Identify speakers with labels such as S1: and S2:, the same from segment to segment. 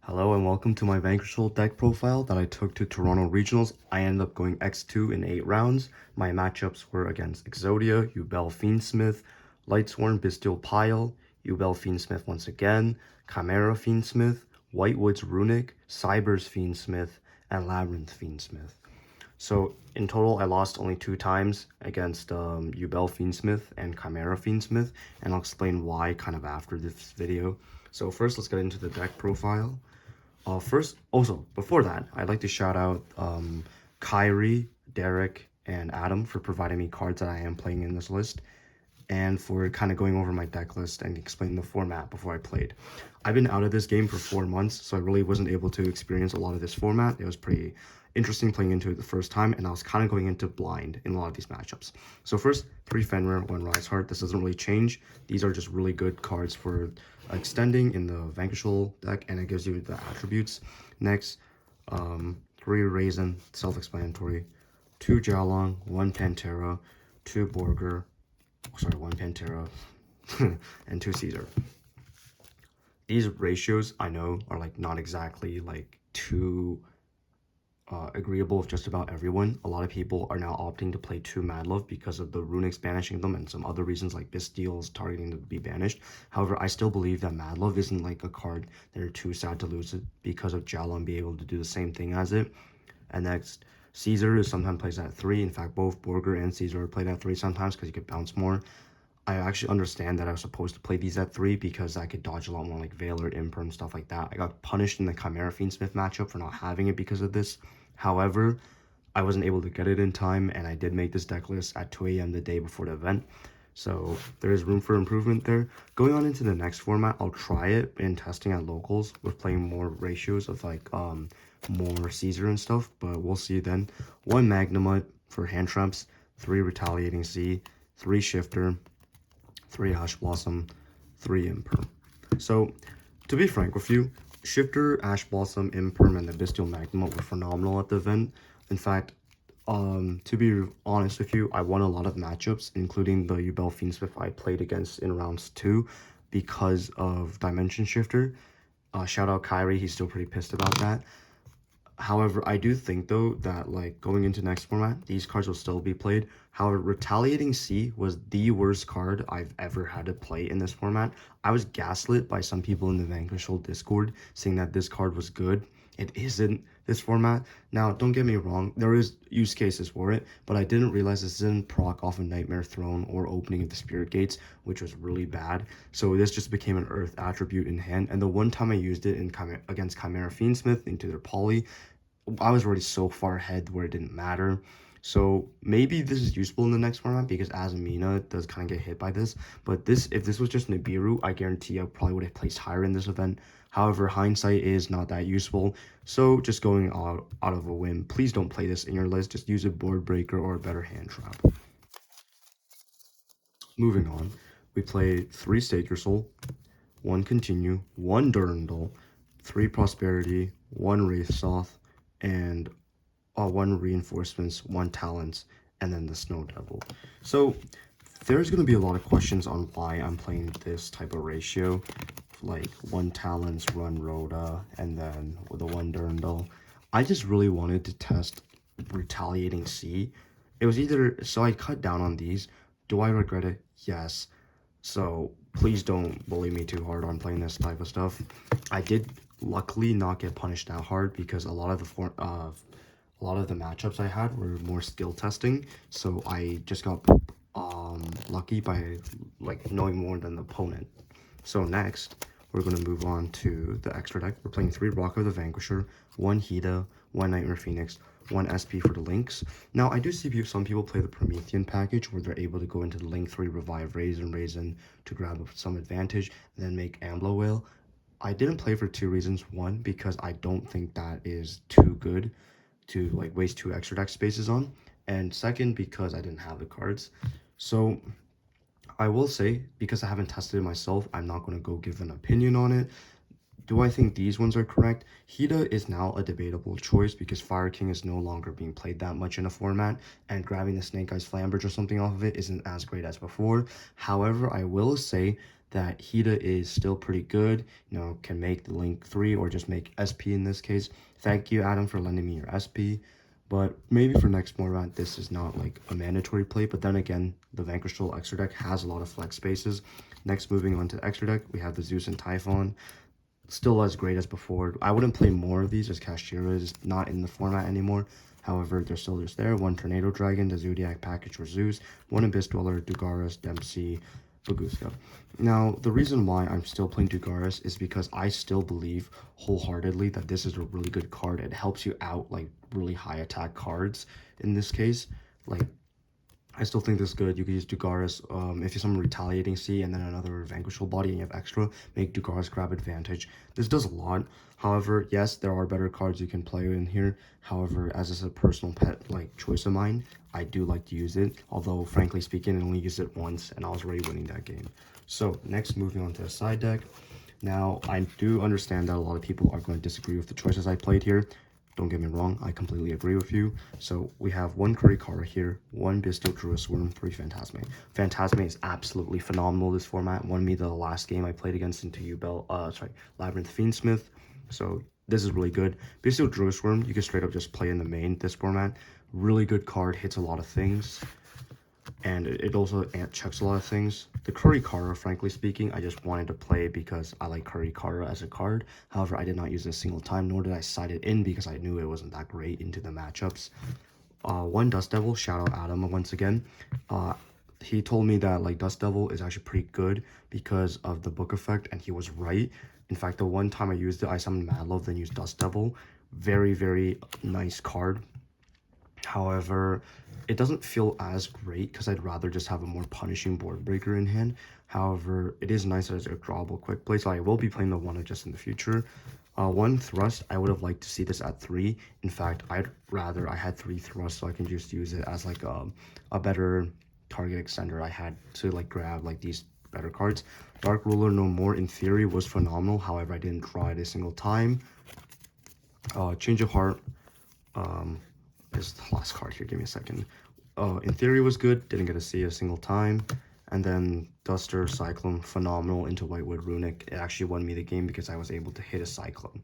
S1: Hello and welcome to my Vanquish deck profile that I took to Toronto Regionals. I ended up going X2 in 8 rounds. My matchups were against Exodia, Ubel Fiendsmith, Lightsworn Bestial Pile, Ubel Fiendsmith once again, Chimera Fiendsmith, Whitewoods Runic, Cybers Fiendsmith, and Labyrinth Fiendsmith. So in total, I lost only 2 times against Ubel Fiendsmith and Chimera Fiendsmith, and I'll explain why kind of after this video. So first, let's get into the deck profile. Before that, I'd like to shout out Kyrie, Derek, and Adam for providing me cards that I am playing in this list, and for kind of going over my deck list and explaining the format before I played. I've been out of this game for 4 months, so I really wasn't able to experience a lot of this format. It was pretty interesting playing into it the first time, and I was kind of going into blind in a lot of these matchups. So first, 3 Fenrir, 1 Rise Heart. This doesn't really change. These are just really good cards for extending in the Vanquish deck, and it gives you the attributes. Next, 3 Raisin, self-explanatory. 2 Jalong, 1 Pantera, 2 Borger, 1 Pantera, and 2 Caesar. These ratios, I know, are like not exactly like too agreeable with just about everyone. A lot of people are now opting to play 2 Madlove because of the Runics banishing them and some other reasons like Bestials targeting to be banished. However, I still believe that Madlove isn't like a card that are too sad to lose it because of Jalon being able to do the same thing as it. And next, Caesar is sometimes plays at 3. In fact, both Borger and Caesar are played at 3 sometimes because you could bounce more. I actually understand that I was supposed to play these at 3 because I could dodge a lot more like Veil or Imperm, stuff like that. I got punished in the Chimera Fiendsmith matchup for not having it because of this. However, I wasn't able to get it in time, and I did make this deck list at 2 a.m. the day before the event. So there is room for improvement there. Going on into the next format, I'll try it in testing at locals with playing more ratios of like more Caesar and stuff, but we'll see then. 1 Magnemite for hand traps, 3 Retaliating Sea, 3 Shifter, 3 Ash Blossom, 3 Imperm. So, to be frank with you, Shifter, Ash Blossom, Imperm, and the Bestial Magnemite were phenomenal at the event. In fact, to be honest with you, I won a lot of matchups, including the Ubel Fiendsmith I played against in rounds 2 because of Dimension Shifter. Shout out Kyrie, he's still pretty pissed about that. However, I do think, though, that, like, going into next format, these cards will still be played. However, Retaliating Sea was the worst card I've ever had to play in this format. I was gaslit by some people in the Vanquish Discord saying that this card was good. It isn't this format. Now, don't get me wrong, there is use cases for it, but I didn't realize this didn't proc off a Nightmare Throne or opening of the Spirit Gates, which was really bad. So this just became an Earth attribute in hand, and the one time I used it in against Chimera Fiendsmith into their poly, I was already so far ahead where it didn't matter. So maybe this is useful in the next format because Azamina does kind of get hit by this. But this, if this was just Nibiru, I guarantee I probably would have placed higher in this event. However, hindsight is not that useful. So just going out of a whim, please don't play this in your list. Just use a board breaker or a better hand trap. Moving on, we play 3 Stake Your Soul, 1 Continue, 1 Durandal, 3 Prosperity, 1 Wraithsoth, and 1 Reinforcements, 1 Talents, and then the Snow Devil. So there's going to be a lot of questions on why I'm playing this type of ratio, like 1 Talents, run Rhoda, and then with the 1 Durandal. I just really wanted to test Retaliating Sea. It was either, so I cut down on these. Do I regret it? Yes. So please don't bully me too hard on playing this type of stuff. I did luckily not get punished that hard because a lot of the matchups I had were more skill testing, so I just got lucky by like knowing more than the opponent. So next, we're going to move on to the extra deck. We're playing 3 Rock of the Vanquisher, 1 Hida, 1 Nightmare Phoenix, 1 SP for the links. Now, I do see some people play the Promethean package where they're able to go into the link 3 Revive Raisin to grab some advantage, and then make Amblo Whale. I didn't play for 2 reasons. 1, because I don't think that is too good to like waste 2 extra deck spaces on, and 2nd, because I didn't have the cards. So I will say, because I haven't tested it myself, I'm not going to go give an opinion on it. Do I think these ones are correct? Hida is now a debatable choice because Fire King is no longer being played that much in a format, and grabbing the Snake Eyes Flambridge or something off of it isn't as great as before. However, I will say that Hida is still pretty good, you know, can make the Link 3 or just make SP in this case. Thank you, Adam, for lending me your SP. But maybe for next format, this is not like a mandatory play. But then again, the Vanquish Soul extra deck has a lot of flex spaces. Next, moving on to extra deck, we have the Zeus and Typhon. Still as great as before. I wouldn't play more of these as Kashtira is not in the format anymore. However, they're still just there. One Tornado Dragon, the Zodiac package for Zeus, one Abyss Dweller, Dugaris, Dempsey, Baguska. Now, the reason why I'm still playing Dugaris is because I still believe wholeheartedly that this is a really good card. It helps you out like really high attack cards in this case. Like, I still think this is good. You could use Dugaris if you summon Retaliating Sea and then another Vanquishable Body and you have extra, make Dugaris grab advantage. This does a lot. However, yes, there are better cards you can play in here. However, as is a personal pet like choice of mine, I do like to use it. Although, frankly speaking, I only used it once and I was already winning that game. So, next, moving on to a side deck. Now, I do understand that a lot of people are going to disagree with the choices I played here. Don't get me wrong, I completely agree with you. So we have one Kurikara here, one Bestial Druid Worm, 3 Phantasme. Phantasme is absolutely phenomenal this format. Won me the last game I played against into Labyrinth Fiendsmith. So this is really good. Bestial Druid Worm, you can straight up just play in the main this format. Really good card, hits a lot of things. And it also checks a lot of things. The Kurikara, frankly speaking, I just wanted to play because I like Kurikara as a card. However, I did not use it a single time, nor did I side it in because I knew it wasn't that great into the matchups. One Dust Devil, shout out Adam once again. He told me that like Dust Devil is actually pretty good because of the book effect, and he was right. In fact, the one time I used it, I summoned Mad Love, then used Dust Devil. Very, very nice card. However, it doesn't feel as great because I'd rather just have a more punishing board breaker in hand. However, it is nice as a drawable quick play, so I will be playing the one just in the future. One Thrust, I would have liked to see this at 3. In fact, I'd rather I had 3 Thrusts so I can just use it as like a better target extender. I had to like grab like these better cards. Dark Ruler No More in theory was phenomenal, however I didn't draw it a single time. Change of Heart, is the last card here, give me a second. In theory was good, didn't get to see a single time. And then Duster, Cyclone, phenomenal into Whitewood Runic. It actually won me the game because I was able to hit a Cyclone.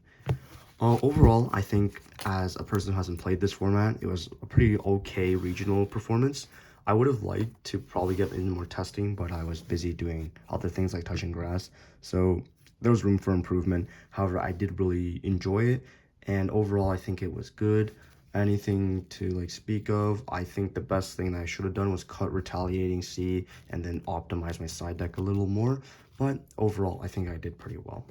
S1: Overall, I think as a person who hasn't played this format, it was a pretty okay regional performance. I would have liked to probably get in more testing, but I was busy doing other things like touching grass. So there was room for improvement. However, I did really enjoy it. And overall, I think it was good. Anything to like speak of? I think the best thing that I should have done was cut Retaliating Sea and then optimize my side deck a little more. But overall, I think I did pretty well.